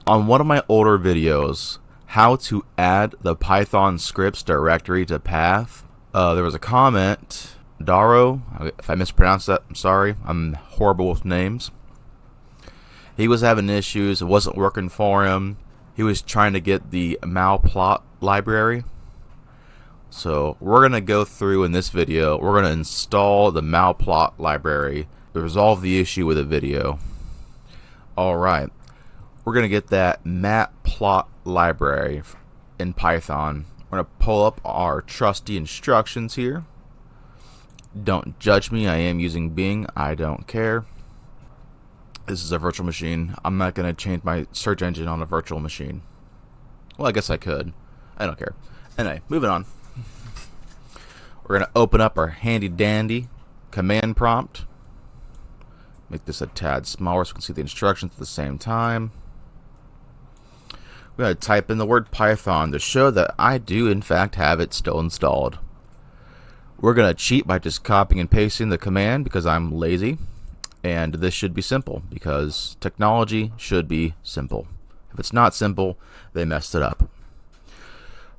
On one of my older videos, how to add the Python scripts directory to path, there was a comment, Daro, if I mispronounced that, I'm sorry, I'm horrible with names. He was having issues, it wasn't working for him. He was trying to get the Matplotlib library. So we're going to go through in this video, we're going to install the Matplotlib library to resolve the issue with a video. Alright, we're going to get that Matplotlib library in Python. We're going to pull up our trusty instructions here. Don't judge me, I am using Bing, I don't care. This is a virtual machine. I'm not going to change my search engine on a virtual machine. Well, I guess I could. I don't care. Anyway, moving on. We're going to open up our handy dandy command prompt. Make this a tad smaller so we can see the instructions at the same time. We're going to type in the word Python to show that I do in fact have it still installed. We're going to cheat by just copying and pasting the command because I'm lazy. And this should be simple because technology should be simple. If it's not simple, they messed it up.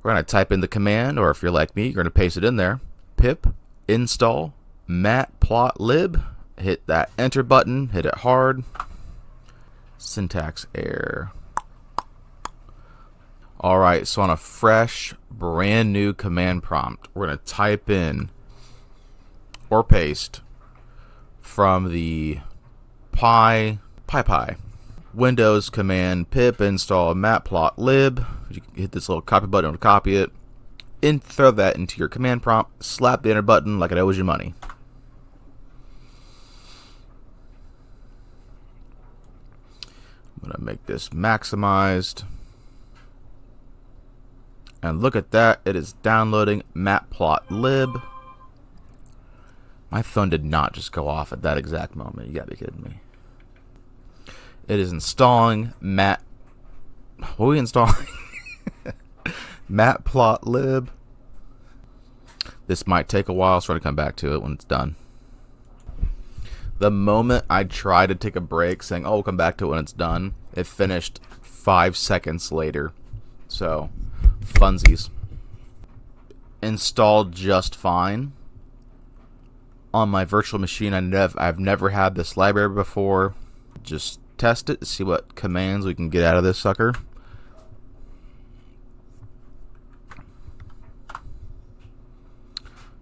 We're going to type in the command, or if you're like me, you're going to paste it in there. Pip install matplotlib. Hit that enter button, hit it hard. Syntax error. Alright, so on a fresh, brand new command prompt, we're going to type in or paste from the py Windows command pip install matplotlib. You can hit this little copy button to copy it and throw that into your command prompt. Slap the enter button like it owes you money. I'm going to make this maximized. And look at that, it is downloading Matplotlib. My phone did not just go off at that exact moment. You gotta be kidding me. It is installing what are we installing? Matplotlib. This might take a while, so I'm going to come back to it when it's done. The moment I tried to take a break saying, oh, we'll come back to it when it's done, it finished 5 seconds later. So, funsies. Installed just fine. On my virtual machine, I've never had this library before. Just test it to see what commands we can get out of this sucker.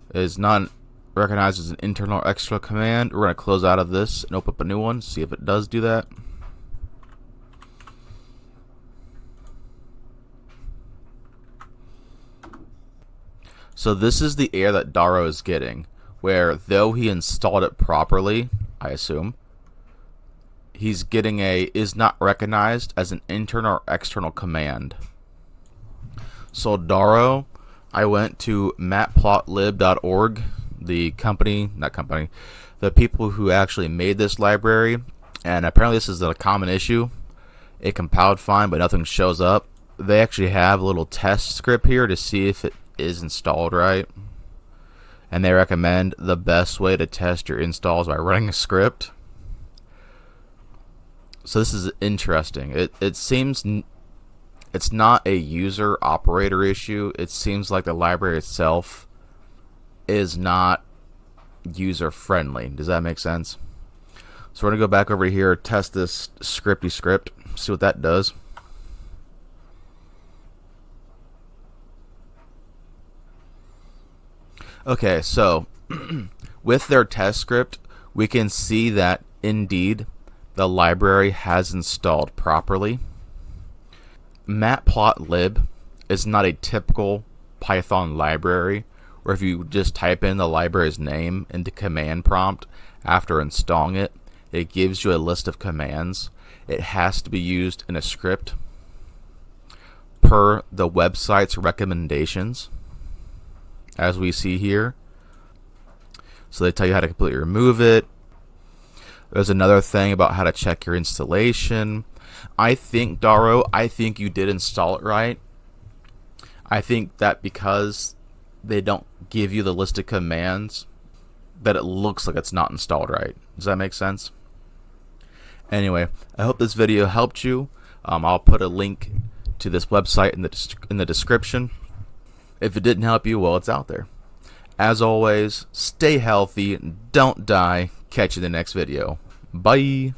It is not recognized as an internal or external command. We're going to close out of this and open up a new one, see if it does do that. So this is the error that Daro is getting, where though he installed it properly, I assume, he's getting a is not recognized as an internal or external command. So Daro, I went to matplotlib.org, the people who actually made this library, and apparently this is a common issue. It compiled fine, but nothing shows up. They actually have a little test script here to see if it is installed right. And they recommend the best way to test your installs by running a script. So this is interesting. It seems it's not a user operator issue. It seems like the library itself is not user friendly. Does that make sense? So we're gonna go back over here, test this script, see what that does. Okay, so with their test script, we can see that indeed the library has installed properly. Matplotlib is not a typical Python library where if you just type in the library's name into command prompt after installing it, it gives you a list of commands. It has to be used in a script per the website's recommendations, as we see here. So they tell you how to completely remove it. There's another thing about how to check your installation. I think, Daro, I think you did install it right. I think that because they don't give you the list of commands, that it looks like it's not installed right. Does that make sense? Anyway, I hope this video helped you. I'll put a link to this website in the description. If it didn't help you, well, it's out there. As always, stay healthy, don't die. Catch you in the next video. Bye.